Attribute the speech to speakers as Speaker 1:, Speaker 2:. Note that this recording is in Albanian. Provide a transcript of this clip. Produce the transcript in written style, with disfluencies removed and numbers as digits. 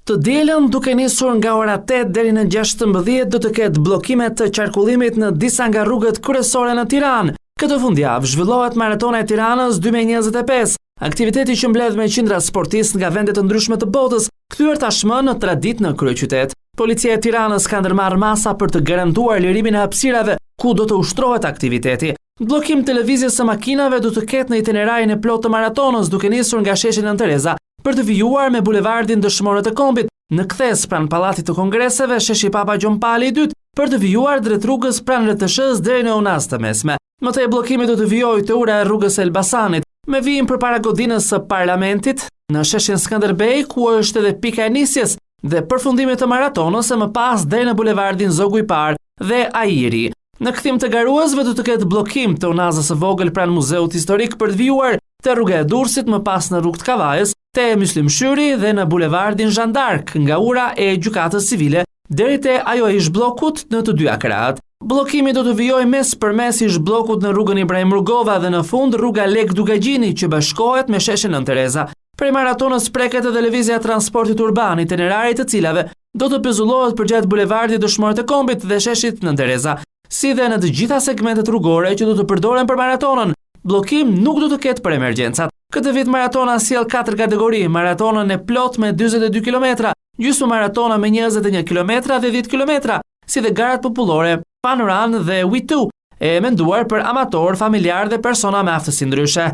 Speaker 1: Të dielën duke nisur nga ora 8 deri në 16 do të ketë bllokime të qarkullimit në disa nga rrugët kryesore në Tiranë. Këtë fundjavë zhvillohet Maratona e Tiranës 2025, aktiviteti që mbledh me qindra sportistë nga vende të ndryshme të botës, kthyer tashmë në traditë në kryeqytet. Policia e Tiranës ka ndërmarrë masa për të garantuar lirimin e hapësirave ku do të ushtrohet aktiviteti. Bllokim të lëvizjes së makinave do të ketë në itinerarin e plotë të maratonës, duke nisur nga sheshi Nën Tereza për të vijuar me bulevardin Dëshmorët e Kombit, në kthes pranë Pallatit të Kongreseve, sheshi Papa Gjon Pali i dytë, për të vijuar drejt rrugës pranë RTS-s deri në Unaz të Mesme. Mëtej bllokimi do të vijojë te ura e rrugës Elbasanit, me vijim përpara godinës së Parlamentit, në sheshin Skënderbej, ku është edhe pika e nisjes, dhe përfundimit të maratonës e më pas deri në bulevardin Zogu i Parë dhe Ajiri. Në kthim të garuesve do të ketë bllokim të Unazës së vogël pranë Muzeut Historik për të vijuar te rruga e Durrësit, më pas në rrugë të Kavajës, te Myslimshyri dhe në bulevardin Jeanne d'Arc, nga ura e gjykatës civile deri te ajo e ish-bllokut në të dyja krahët. Bllokimi do të vijojë mes ish-bllokut në rrugën Ibrahim Rugova dhe në fund rruga Lek Dugagjini që bashkohet me sheshin Nën Tereza. Prej maratonës preket edhe lëvizja e transportit urban, itinerarit të cilave do të pezullohet përgjatë bulevardit Dëshmorët e Kombit dhe sheshit Nën Tereza, si dhe në të gjitha segmentet rrugore që do të përdoren për maratonën. Bllokim nuk do të ketë për emergjencat. Këtë vit maratona sjell 4 kategori: maratonën e plot me 42 km, gjysmë maratona me 21 km dhe 10 km, si dhe garat popullore, Fun Run dhe We Too, e menduar për amator, familjar dhe persona me aftësi ndryshe.